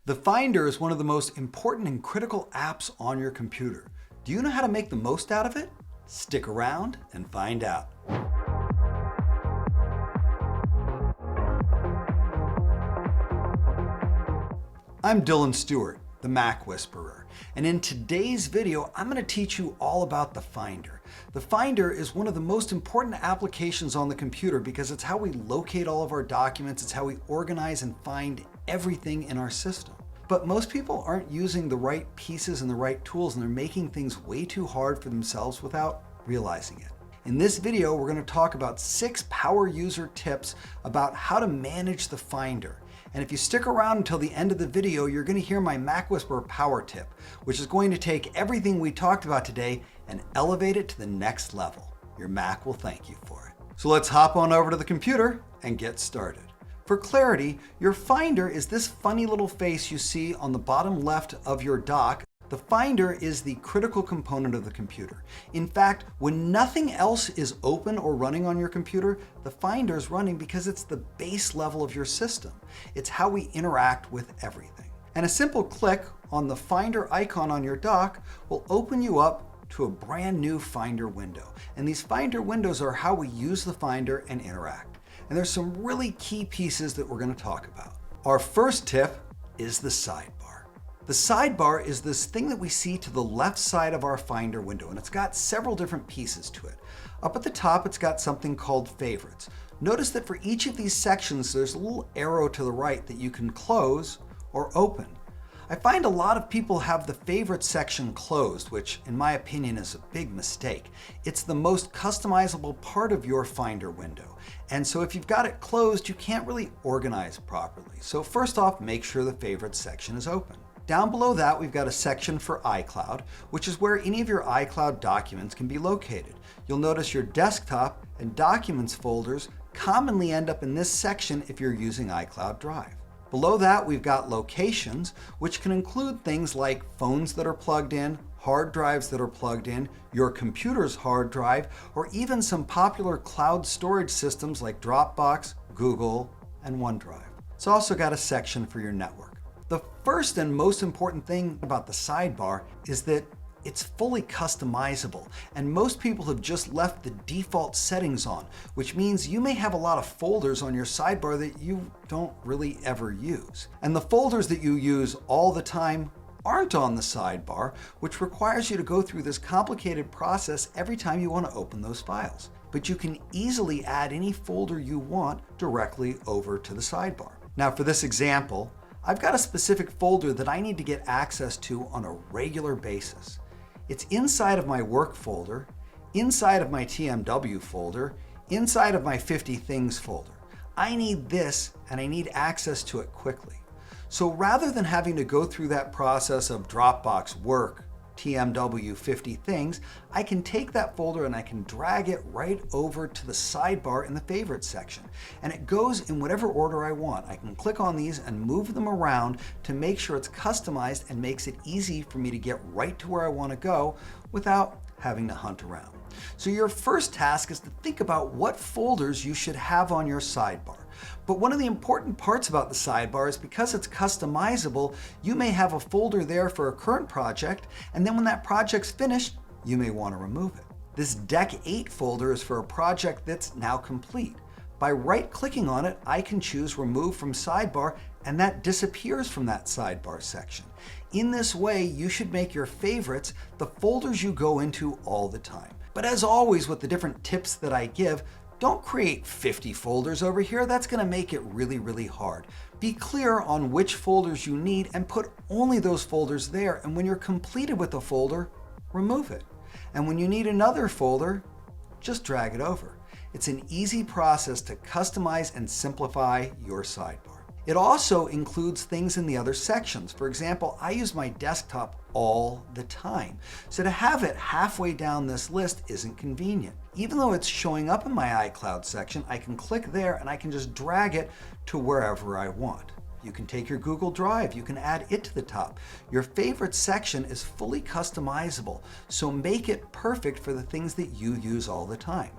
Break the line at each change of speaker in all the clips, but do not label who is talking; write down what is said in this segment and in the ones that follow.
The Finder is one of the most important and critical apps on your computer. Do you know how to make the most out of it? Stick around and find out. I'm Stewart, the MacWhisperer, and in today's video, I'm going to teach you all about the Finder. The Finder is one of the most important applications on the computer because it's how we locate all of our documents, it's how we organize and find everything in our system. But most people aren't using the right pieces and the right tools, and they're making things way too hard for themselves without realizing it. In this video, we're going to talk about 6 power user tips about how to manage the Finder. And if you stick around until the end of the video, you're going to hear my MacWhisperer power tip, which is going to take everything we talked about today and elevate it to the next level. Your Mac will thank you for it. So let's hop on over to the computer and get started. For clarity, your Finder is this funny little face you see on the bottom left of your dock. The Finder is the critical component of the computer. In fact, when nothing else is open or running on your computer, the Finder is running because it's the base level of your system. It's how we interact with everything. And a simple click on the Finder icon on your dock will open you up to a brand new Finder window. And these Finder windows are how we use the Finder and interact. And there's some really key pieces that we're going to talk about. Our first tip is the sidebar. The sidebar is this thing that we see to the left side of our Finder window, and it's got several different pieces to it. Up at the top, it's got something called favorites. Notice that for each of these sections, there's a little arrow to the right that you can close or open. I find a lot of people have the favorite section closed, which in my opinion is a big mistake. It's the most customizable part of your Finder window. And so if you've got it closed, you can't really organize properly. So first off, make sure the favorite section is open. Down below that, we've got a section for iCloud, which is where any of your iCloud documents can be located. You'll notice your desktop and documents folders commonly end up in this section if you're using iCloud Drive. Below that, we've got locations, which can include things like phones that are plugged in, hard drives that are plugged in, your computer's hard drive, or even some popular cloud storage systems like Dropbox, Google, and OneDrive. It's also got a section for your network. The first and most important thing about the sidebar is that it's fully customizable, and most people have just left the default settings on, which means you may have a lot of folders on your sidebar that you don't really ever use. And the folders that you use all the time aren't on the sidebar, which requires you to go through this complicated process every time you want to open those files. But you can easily add any folder you want directly over to the sidebar. Now for this example, I've got a specific folder that I need to get access to on a regular basis. It's inside of my work folder, inside of my TMW folder, inside of my 50 things folder. I need this and I need access to it quickly. So rather than having to go through that process of Dropbox, work, TMW, 50 things, I can take that folder and I can drag it right over to the sidebar in the favorites section. And it goes in whatever order I want. I can click on these and move them around to make sure it's customized and makes it easy for me to get right to where I want to go without having to hunt around. So your first task is to think about what folders you should have on your sidebar. But one of the important parts about the sidebar is because it's customizable, you may have a folder there for a current project, and then when that project's finished, you may want to remove it. This Deck 8 folder is for a project that's now complete. By right-clicking on it, I can choose Remove from Sidebar, and that disappears from that sidebar section. In this way, you should make your favorites the folders you go into all the time. But as always with the different tips that I give, don't create 50 folders over here. That's going to make it really, really hard. Be clear on which folders you need and put only those folders there. And when you're completed with a folder, remove it. And when you need another folder, just drag it over. It's an easy process to customize and simplify your sidebar. It also includes things in the other sections. For example, I use my desktop all the time. So to have it halfway down this list isn't convenient. Even though it's showing up in my iCloud section, I can click there and I can just drag it to wherever I want. You can take your Google Drive, you can add it to the top. Your favorite section is fully customizable, so make it perfect for the things that you use all the time.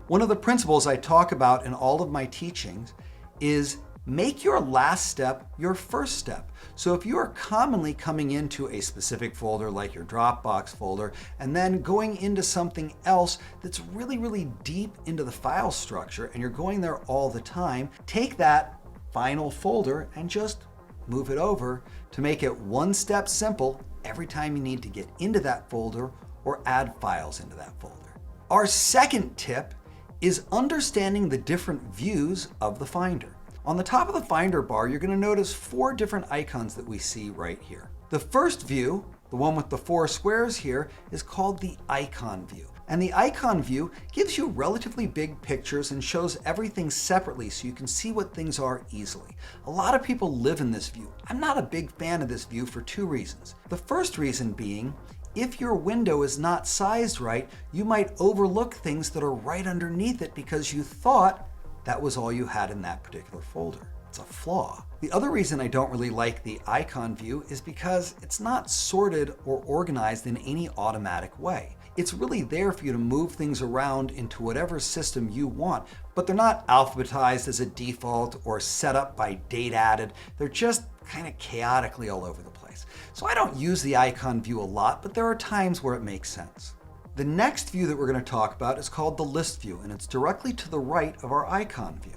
One of the principles I talk about in all of my teachings is Make your last step your first step. So if you are commonly coming into a specific folder like your Dropbox folder and then going into something else that's really, really deep into the file structure and you're going there all the time, take that final folder and just move it over to make it one step simple every time you need to get into that folder or add files into that folder. Our second tip is understanding the different views of the Finder. On the top of the Finder bar, you're going to notice 4 different icons that we see right here. The first view, the one with the 4 squares here, is called the icon view. And the icon view gives you relatively big pictures and shows everything separately so you can see what things are easily. A lot of people live in this view. I'm not a big fan of this view for 2 reasons. The first reason being, if your window is not sized right, you might overlook things that are right underneath it because you thought that was all you had in that particular folder. It's a flaw. The other reason I don't really like the icon view is because it's not sorted or organized in any automatic way. It's really there for you to move things around into whatever system you want, but they're not alphabetized as a default or set up by date added. They're just kind of chaotically all over the place. So I don't use the icon view a lot, but there are times where it makes sense. The next view that we're going to talk about is called the list view, and it's directly to the right of our icon view.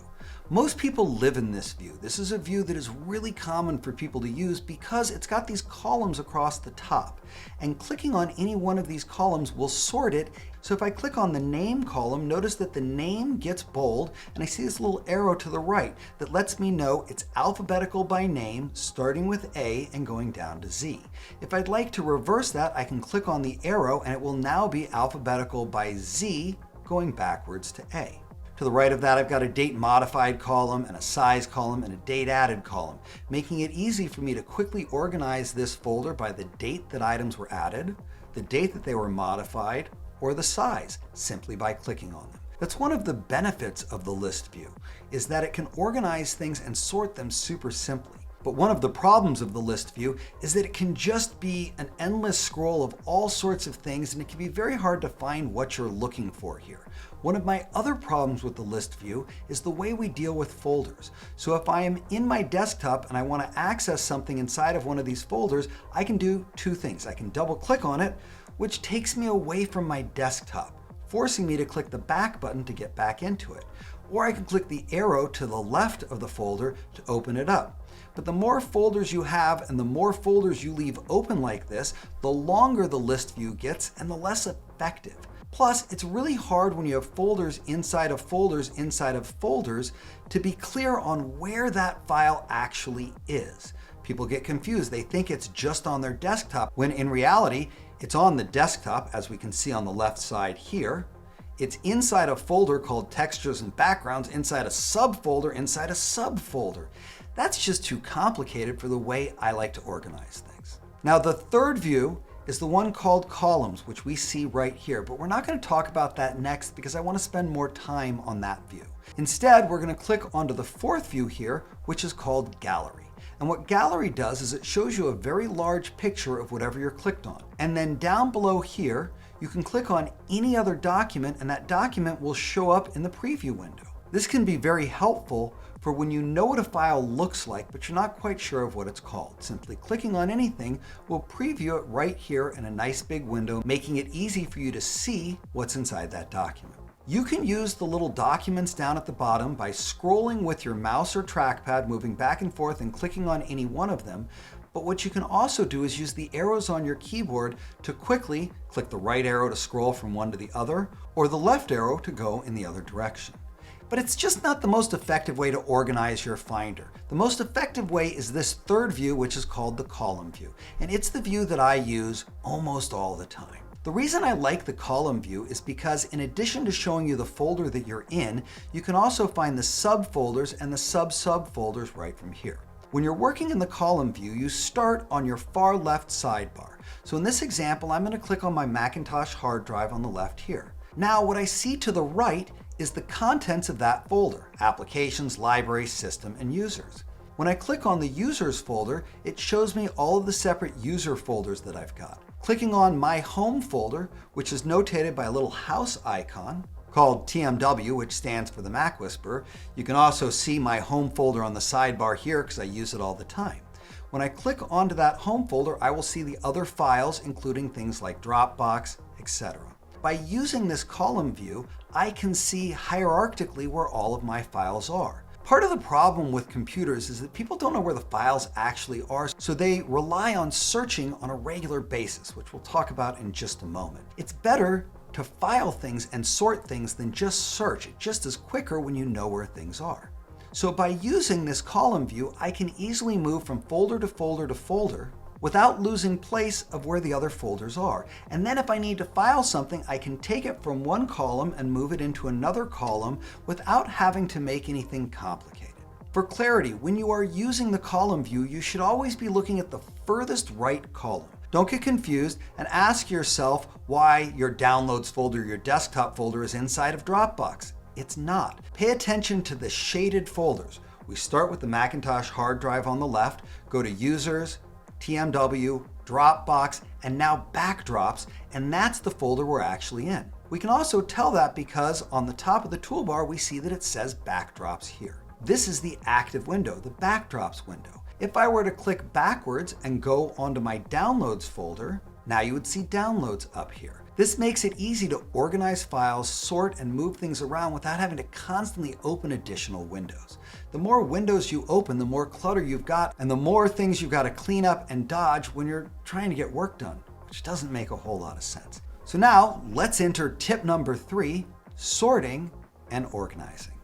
Most people live in this view. This is a view that is really common for people to use because it's got these columns across the top. And clicking on any one of these columns will sort it. So if I click on the name column, notice that the name gets bold, and I see this little arrow to the right that lets me know it's alphabetical by name, starting with A and going down to Z. If I'd like to reverse that, I can click on the arrow and it will now be alphabetical by Z, going backwards to A. To the right of that, I've got a date modified column and a size column and a date added column, making it easy for me to quickly organize this folder by the date that items were added, the date that they were modified, or the size, simply by clicking on them. That's one of the benefits of the list view, is that it can organize things and sort them super simply. But one of the problems of the list view is that it can just be an endless scroll of all sorts of things, and it can be very hard to find what you're looking for here. One of my other problems with the list view is the way we deal with folders. So if I am in my desktop and I want to access something inside of one of these folders, I can do 2 things. I can double click on it, which takes me away from my desktop, forcing me to click the back button to get back into it. Or I can click the arrow to the left of the folder to open it up. But the more folders you have and the more folders you leave open like this, the longer the list view gets and the less effective. Plus, it's really hard when you have folders inside of folders inside of folders to be clear on where that file actually is. People get confused. They think it's just on their desktop, when in reality, it's on the desktop, as we can see on the left side here. It's inside a folder called Textures and Backgrounds, inside a subfolder, inside a subfolder. That's just too complicated for the way I like to organize things. Now, the third view is the one called Columns, which we see right here, but we're not going to talk about that next because I want to spend more time on that view. Instead, we're going to click onto the fourth view here, which is called Gallery. And what Gallery does is it shows you a very large picture of whatever you're clicked on. And then down below here, you can click on any other document and that document will show up in the preview window. This can be very helpful for when you know what a file looks like, but you're not quite sure of what it's called. Simply clicking on anything will preview it right here in a nice big window, making it easy for you to see what's inside that document. You can use the little documents down at the bottom by scrolling with your mouse or trackpad, moving back and forth and clicking on any one of them. But what you can also do is use the arrows on your keyboard to quickly click the right arrow to scroll from one to the other, or the left arrow to go in the other direction. But it's just not the most effective way to organize your Finder. The most effective way is this third view, which is called the Column view. And it's the view that I use almost all the time. The reason I like the Column view is because in addition to showing you the folder that you're in, you can also find the subfolders and the sub-subfolders right from here. When you're working in the Column view, you start on your far left sidebar. So in this example, I'm going to click on my Macintosh hard drive on the left here. Now what I see to the right is the contents of that folder: Applications, Library, System, and Users. When I click on the Users folder, it shows me all of the separate user folders that I've got. Clicking on My Home folder, which is notated by a little house icon, called TMW, which stands for the MacWhisperer. You can also see my home folder on the sidebar here because I use it all the time. When I click onto that home folder, I will see the other files, including things like Dropbox, etc. By using this column view, I can see hierarchically where all of my files are. Part of the problem with computers is that people don't know where the files actually are, so they rely on searching on a regular basis, which we'll talk about in just a moment. It's better to file things and sort things than just search. It just is quicker when you know where things are. So by using this column view, I can easily move from folder to folder to folder without losing place of where the other folders are. And then if I need to file something, I can take it from one column and move it into another column without having to make anything complicated. For clarity, when you are using the column view, you should always be looking at the furthest right column. Don't get confused and ask yourself why your downloads folder, your desktop folder is inside of Dropbox. It's not. Pay attention to the shaded folders. We start with the Macintosh hard drive on the left, go to Users, TMW, Dropbox, and now Backdrops, and that's the folder we're actually in. We can also tell that because on the top of the toolbar, we see that it says Backdrops here. This is the active window, the Backdrops window. If I were to click backwards and go onto my Downloads folder, now you would see Downloads up here. This makes it easy to organize files, sort, and move things around without having to constantly open additional windows. The more windows you open, the more clutter you've got, and the more things you've got to clean up and dodge when you're trying to get work done, which doesn't make a whole lot of sense. So now let's enter tip number 3, sorting and organizing.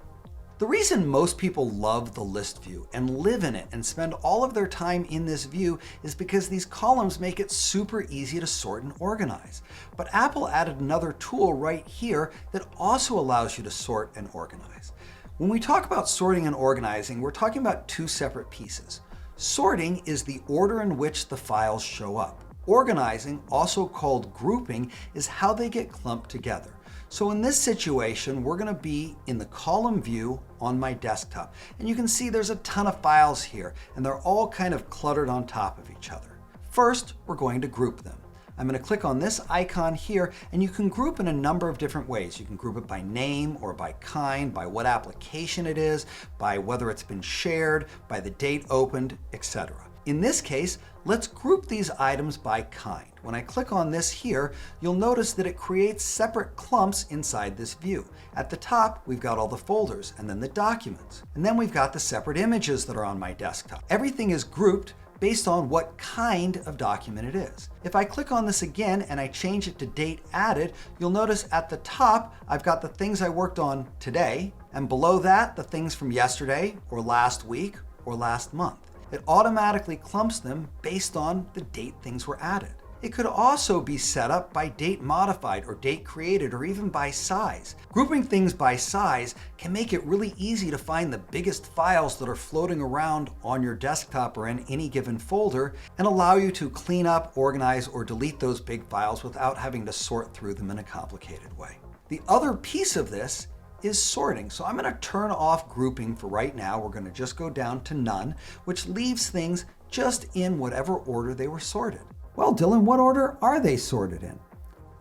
The reason most people love the list view and live in it and spend all of their time in this view is because these columns make it super easy to sort and organize. But Apple added another tool right here that also allows you to sort and organize. When we talk about sorting and organizing, we're talking about two separate pieces. Sorting is the order in which the files show up. Organizing, also called grouping, is how they get clumped together. So in this situation, we're going to be in the column view on my desktop. And you can see there's a ton of files here, and they're all kind of cluttered on top of each other. First, we're going to group them. I'm going to click on this icon here, and you can group in a number of different ways. You can group it by name or by kind, by what application it is, by whether it's been shared, by the date opened, etc. In this case, let's group these items by kind. When I click on this here, you'll notice that it creates separate clumps inside this view. At the top, we've got all the folders and then the documents. And then we've got the separate images that are on my desktop. Everything is grouped based on what kind of document it is. If I click on this again and I change it to date added, you'll notice at the top, I've got the things I worked on today, and below that, the things from yesterday or last week or last month. It automatically clumps them based on the date things were added. It could also be set up by date modified or date created or even by size. Grouping things by size can make it really easy to find the biggest files that are floating around on your desktop or in any given folder and allow you to clean up, organize, or delete those big files without having to sort through them in a complicated way. The other piece of this is sorting. So I'm going to turn off grouping for right now. We're going to just go down to none, which leaves things just in whatever order they were sorted. Well, Dylan, what order are they sorted in?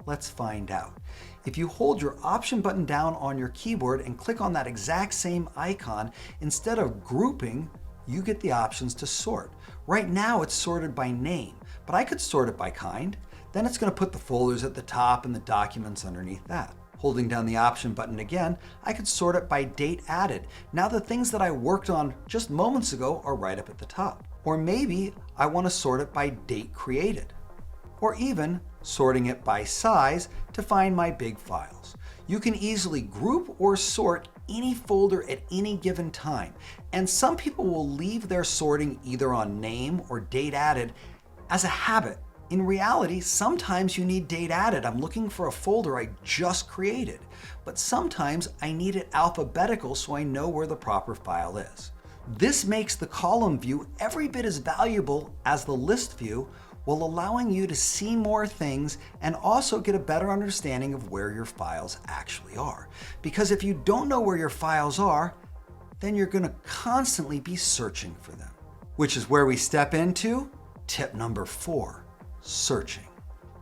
Let's find out. If you hold your Option button down on your keyboard and click on that exact same icon, instead of grouping, you get the options to sort. Right now it's sorted by name, but I could sort it by kind. Then it's going to put the folders at the top and the documents underneath that. Holding down the Option button again, I could sort it by date added. Now the things that I worked on just moments ago are right up at the top. Or maybe I want to sort it by date created. Or even sorting it by size to find my big files. You can easily group or sort any folder at any given time. And some people will leave their sorting either on name or date added as a habit. In reality, sometimes you need date added. I'm looking for a folder I just created. But sometimes I need it alphabetical so I know where the proper file is. This makes the column view every bit as valuable as the list view, while allowing you to see more things and also get a better understanding of where your files actually are. Because if you don't know where your files are, then you're going to constantly be searching for them. Which is where we step into tip number 4, searching.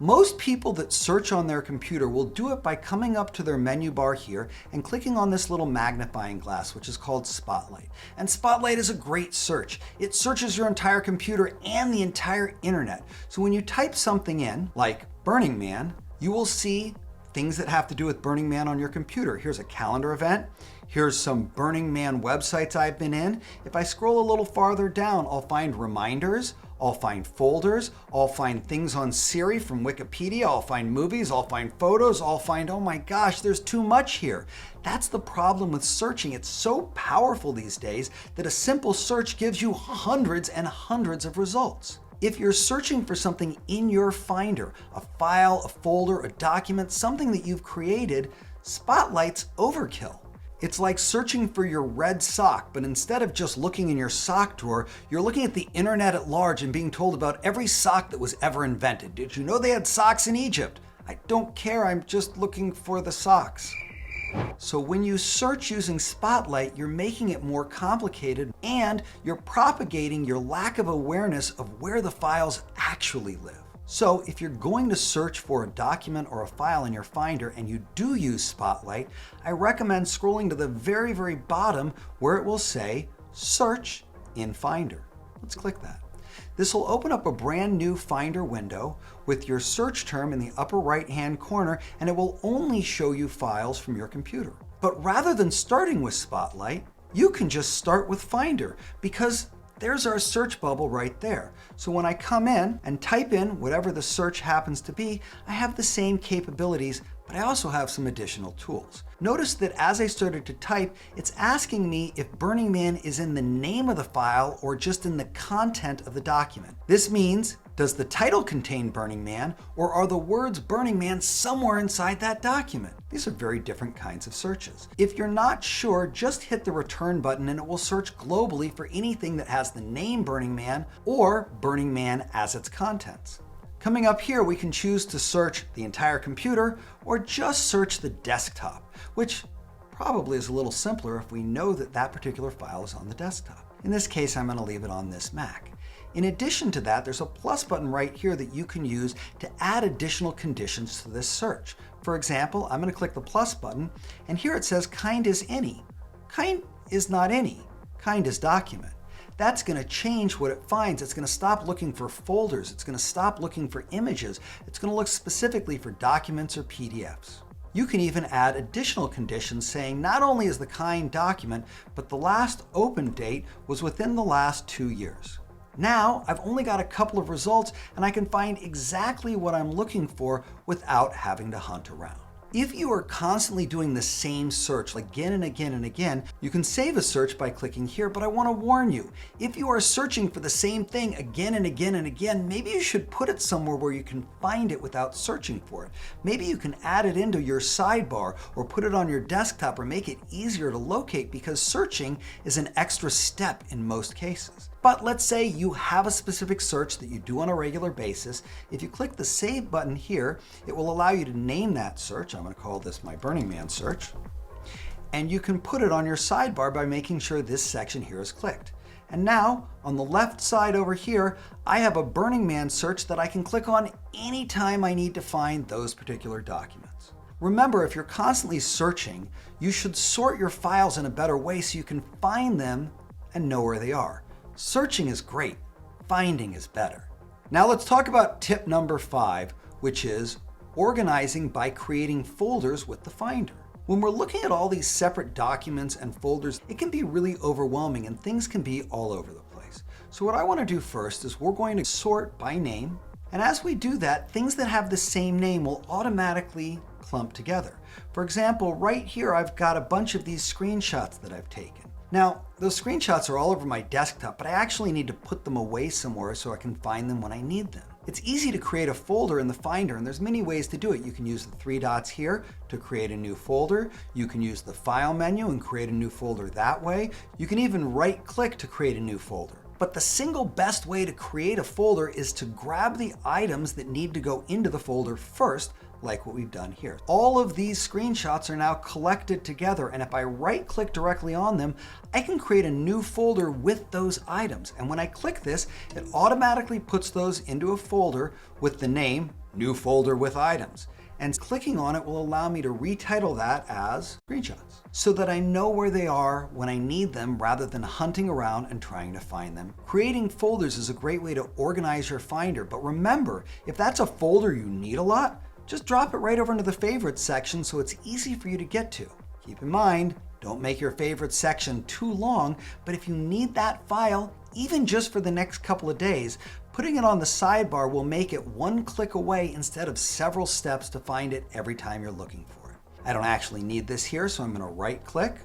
Most people that search on their computer will do it by coming up to their menu bar here and clicking on this little magnifying glass, which is called Spotlight. And Spotlight is a great search. It searches your entire computer and the entire internet. So when you type something in, like Burning Man, you will see things that have to do with Burning Man on your computer. Here's a calendar event. Here's some Burning Man websites I've been in. If I scroll a little farther down, I'll find reminders, I'll find folders, I'll find things on Siri from Wikipedia, I'll find movies, I'll find photos, I'll find, oh my gosh, there's too much here. That's the problem with searching. It's so powerful these days that a simple search gives you hundreds and hundreds of results. If you're searching for something in your Finder, a file, a folder, a document, something that you've created, Spotlight's overkill. It's like searching for your red sock, but instead of just looking in your sock drawer, you're looking at the internet at large and being told about every sock that was ever invented. Did you know they had socks in Egypt? I don't care, I'm just looking for the socks. So when you search using Spotlight, you're making it more complicated and you're propagating your lack of awareness of where the files actually live. So if you're going to search for a document or a file in your Finder and you do use Spotlight, I recommend scrolling to the very, very bottom where it will say Search in Finder. Let's click that. This will open up a brand new Finder window with your search term in the upper right-hand corner, and it will only show you files from your computer. But rather than starting with Spotlight, you can just start with Finder because there's our search bubble right there. So when I come in and type in whatever the search happens to be, I have the same capabilities, but I also have some additional tools. Notice that as I started to type, it's asking me if Burning Man is in the name of the file or just in the content of the document. This means, does the title contain Burning Man, or are the words Burning Man somewhere inside that document? These are very different kinds of searches. If you're not sure, just hit the return button and it will search globally for anything that has the name Burning Man or Burning Man as its contents. Coming up here, we can choose to search the entire computer or just search the desktop, which probably is a little simpler if we know that that particular file is on the desktop. In this case, I'm going to leave it on this Mac. In addition to that, there's a plus button right here that you can use to add additional conditions to this search. For example, I'm going to click the plus button, and here it says kind is any. Kind is not any. Kind is document. That's going to change what it finds. It's going to stop looking for folders. It's going to stop looking for images. It's going to look specifically for documents or PDFs. You can even add additional conditions saying not only is the kind document, but the last open date was within the last 2 years. Now, I've only got a couple of results and I can find exactly what I'm looking for without having to hunt around. If you are constantly doing the same search again and again and again, you can save a search by clicking here, but I want to warn you, if you are searching for the same thing again and again and again, maybe you should put it somewhere where you can find it without searching for it. Maybe you can add it into your sidebar or put it on your desktop or make it easier to locate because searching is an extra step in most cases. But let's say you have a specific search that you do on a regular basis. If you click the Save button here, it will allow you to name that search. I'm going to call this my Burning Man search. And you can put it on your sidebar by making sure this section here is clicked. And now, on the left side over here, I have a Burning Man search that I can click on anytime I need to find those particular documents. Remember, if you're constantly searching, you should sort your files in a better way so you can find them and know where they are. Searching is great, finding is better. Now let's talk about tip number 5, which is organizing by creating folders with the Finder. When we're looking at all these separate documents and folders, it can be really overwhelming and things can be all over the place. So what I want to do first is we're going to sort by name. And as we do that, things that have the same name will automatically clump together. For example, right here, I've got a bunch of these screenshots that I've taken. Now, those screenshots are all over my desktop, but I actually need to put them away somewhere so I can find them when I need them. It's easy to create a folder in the Finder, and there's many ways to do it. You can use the 3 dots here to create a new folder. You can use the File menu and create a new folder that way. You can even right-click to create a new folder. But the single best way to create a folder is to grab the items that need to go into the folder first, like what we've done here. All of these screenshots are now collected together, and if I right-click directly on them, I can create a new folder with those items. And when I click this, it automatically puts those into a folder with the name New Folder with Items. And clicking on it will allow me to retitle that as Screenshots so that I know where they are when I need them rather than hunting around and trying to find them. Creating folders is a great way to organize your Finder, but remember, if that's a folder you need a lot, just drop it right over into the Favorites section so it's easy for you to get to. Keep in mind, don't make your Favorites section too long, but if you need that file, even just for the next couple of days, putting it on the sidebar will make it one click away instead of several steps to find it every time you're looking for it. I don't actually need this here, so I'm going to right click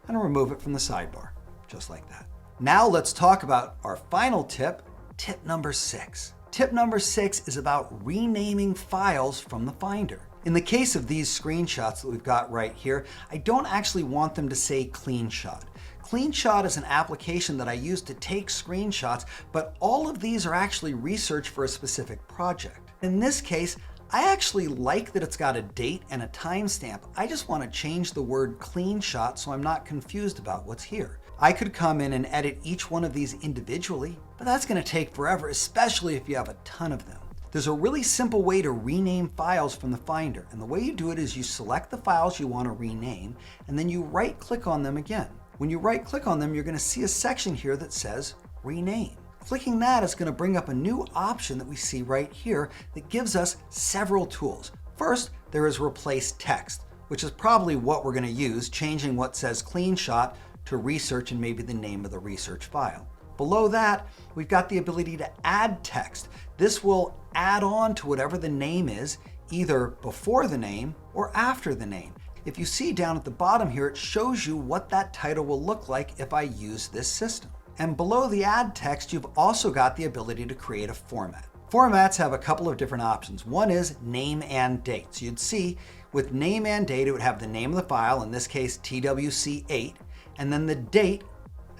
and remove it from the sidebar, just like that. Now let's talk about our final tip, tip number 6. Tip number 6 is about renaming files from the Finder. In the case of these screenshots that we've got right here, I don't actually want them to say Clean Shot. Clean Shot is an application that I use to take screenshots, but all of these are actually research for a specific project. In this case, I actually like that it's got a date and a timestamp. I just want to change the word Clean Shot so I'm not confused about what's here. I could come in and edit each one of these individually, but that's going to take forever, especially if you have a ton of them. There's a really simple way to rename files from the Finder, and the way you do it is you select the files you want to rename, and then you right-click on them again. When you right-click on them, you're going to see a section here that says Rename. Clicking that is going to bring up a new option that we see right here that gives us several tools. First, there is Replace Text, which is probably what we're going to use, changing what says Clean Shot to Research and maybe the name of the research file. Below that, we've got the ability to add text. This will add on to whatever the name is, either before the name or after the name. If you see down at the bottom here, it shows you what that title will look like if I use this system. And below the add text, you've also got the ability to create a format. Formats have a couple of different options. One is name and date. So you'd see with name and date, it would have the name of the file, in this case TWC8, and then the date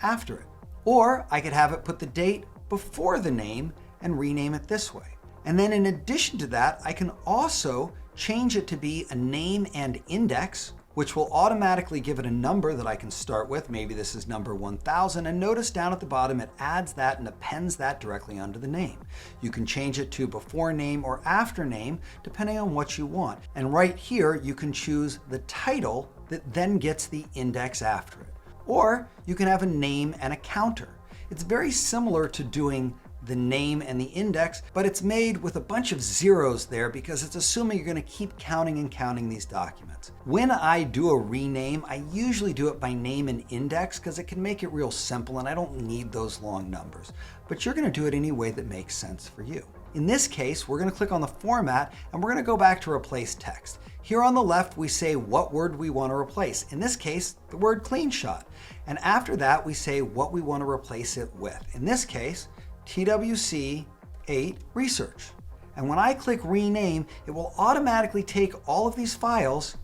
after it. Or I could have it put the date before the name and rename it this way. And then in addition to that, I can also change it to be a name and index, which will automatically give it a number that I can start with. Maybe this is number 1000, and notice down at the bottom it adds that and appends that directly under the name. You can change it to before name or after name depending on what you want. And right here you can choose the title that then gets the index after it. Or you can have a name and a counter. It's very similar to doing the name and the index, but it's made with a bunch of zeros there because it's assuming you're going to keep counting and counting these documents. When I do a rename, I usually do it by name and index because it can make it real simple and I don't need those long numbers. But you're going to do it any way that makes sense for you. In this case, we're going to click on the format and we're going to go back to replace text. Here on the left, we say what word we want to replace. In this case, the word Clean Shot. And after that, we say what we want to replace it with. In this case, TWC8 Research. And when I click rename, it will automatically take all of these files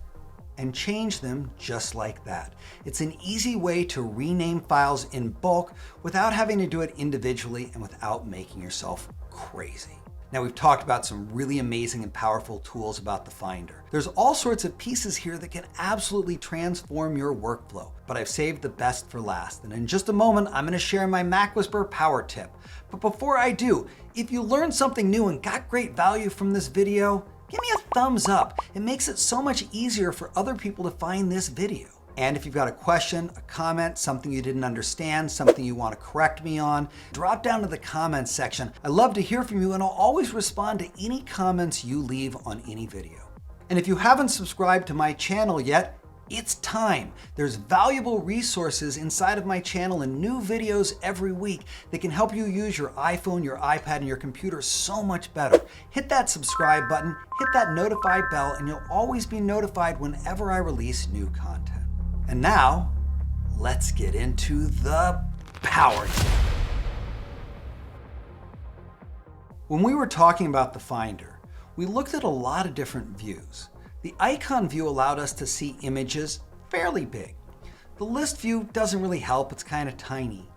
and change them just like that. It's an easy way to rename files in bulk without having to do it individually and without making yourself crazy. Now we've talked about some really amazing and powerful tools about the Finder. There's all sorts of pieces here that can absolutely transform your workflow, but I've saved the best for last. And in just a moment, I'm gonna share my MacWhisperer power tip. But before I do, if you learned something new and got great value from this video, give me a thumbs up. It makes it so much easier for other people to find this video. And if you've got a question, a comment, something you didn't understand, something you want to correct me on, drop down to the comments section. I love to hear from you and I'll always respond to any comments you leave on any video. And if you haven't subscribed to my channel yet, it's time. There's valuable resources inside of my channel and new videos every week that can help you use your iPhone, your iPad, and your computer so much better. Hit that subscribe button, hit that notify bell, and you'll always be notified whenever I release new content. And now, let's get into the power tip. When we were talking about the Finder, we looked at a lot of different views. The icon view allowed us to see images fairly big. The list view doesn't really help, it's kind of tiny.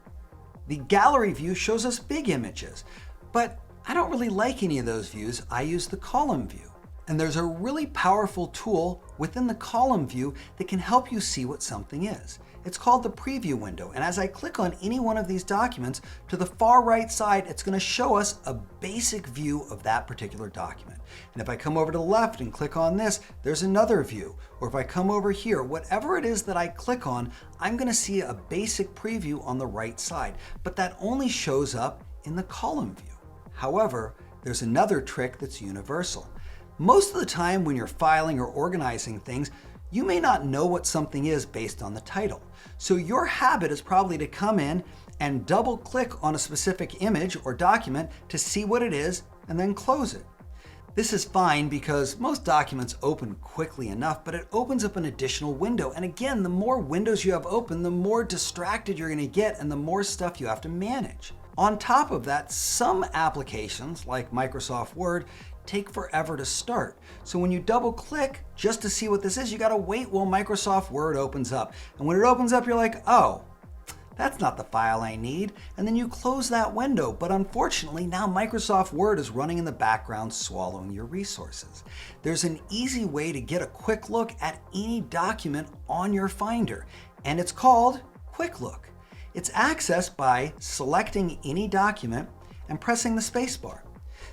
The gallery view shows us big images, but I don't really like any of those views. I use the column view. And there's a really powerful tool within the column view that can help you see what something is. It's called the preview window, and as I click on any one of these documents, to the far right side, it's going to show us a basic view of that particular document. And if I come over to the left and click on this, there's another view. Or if I come over here, whatever it is that I click on, I'm going to see a basic preview on the right side, but that only shows up in the column view. However, there's another trick that's universal. Most of the time when you're filing or organizing things, you may not know what something is based on the title. So your habit is probably to come in and double click on a specific image or document to see what it is and then close it. This is fine because most documents open quickly enough, but it opens up an additional window. And again, the more windows you have open, the more distracted you're going to get and the more stuff you have to manage. On top of that, some applications like Microsoft Word take forever to start. So when you double click just to see what this is, you gotta wait while Microsoft Word opens up. And when it opens up, you're like, oh, that's not the file I need. And then you close that window. But unfortunately, now Microsoft Word is running in the background, swallowing your resources. There's an easy way to get a quick look at any document on your Finder, and it's called Quick Look. It's accessed by selecting any document and pressing the spacebar.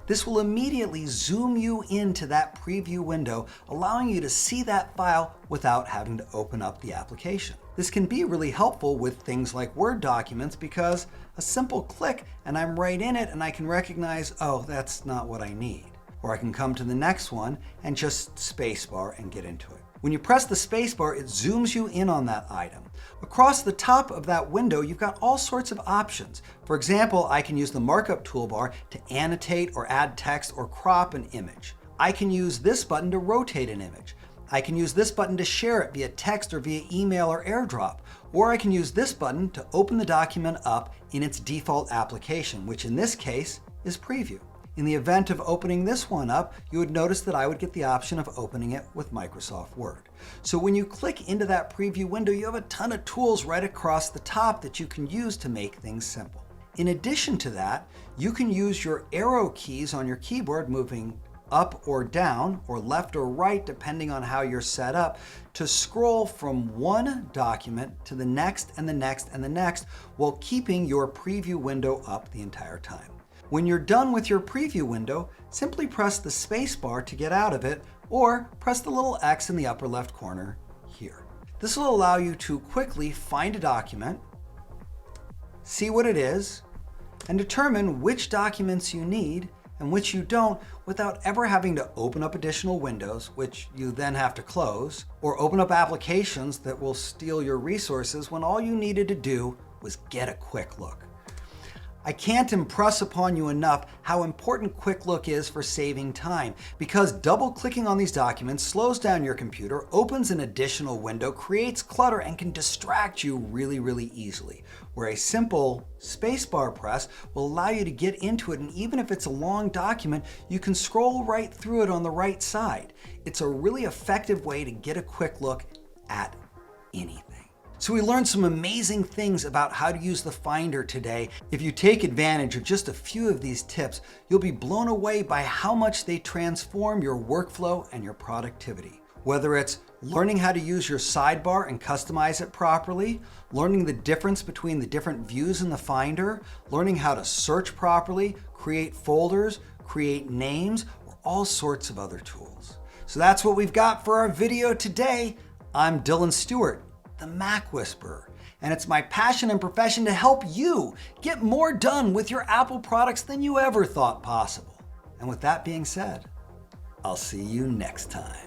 This will immediately zoom you into that preview window, allowing you to see that file without having to open up the application. This can be really helpful with things like Word documents because a simple click and I'm right in it and I can recognize, oh, that's not what I need. Or I can come to the next one and just spacebar and get into it. When you press the spacebar, it zooms you in on that item. Across the top of that window, you've got all sorts of options. For example, I can use the markup toolbar to annotate or add text or crop an image. I can use this button to rotate an image. I can use this button to share it via text or via email or AirDrop. Or I can use this button to open the document up in its default application, which in this case is Preview. In the event of opening this one up, you would notice that I would get the option of opening it with Microsoft Word. So when you click into that preview window, you have a ton of tools right across the top that you can use to make things simple. In addition to that, you can use your arrow keys on your keyboard, moving up or down or left or right, depending on how you're set up, to scroll from one document to the next and the next and the next while keeping your preview window up the entire time. When you're done with your preview window, simply press the space bar to get out of it, or press the little X in the upper left corner here. This will allow you to quickly find a document, see what it is, and determine which documents you need and which you don't without ever having to open up additional windows, which you then have to close, or open up applications that will steal your resources when all you needed to do was get a quick look. I can't impress upon you enough how important Quick Look is for saving time, because double-clicking on these documents slows down your computer, opens an additional window, creates clutter, and can distract you really easily. Where a simple spacebar press will allow you to get into it, and even if it's a long document, you can scroll right through it on the right side. It's a really effective way to get a quick look at anything. So we learned some amazing things about how to use the Finder today. If you take advantage of just a few of these tips, you'll be blown away by how much they transform your workflow and your productivity. Whether it's learning how to use your sidebar and customize it properly, learning the difference between the different views in the Finder, learning how to search properly, create folders, create names, or all sorts of other tools. So that's what we've got for our video today. I'm Dylan Stewart, the Mac Whisperer, and it's my passion and profession to help you get more done with your Apple products than you ever thought possible. And with that being said, I'll see you next time.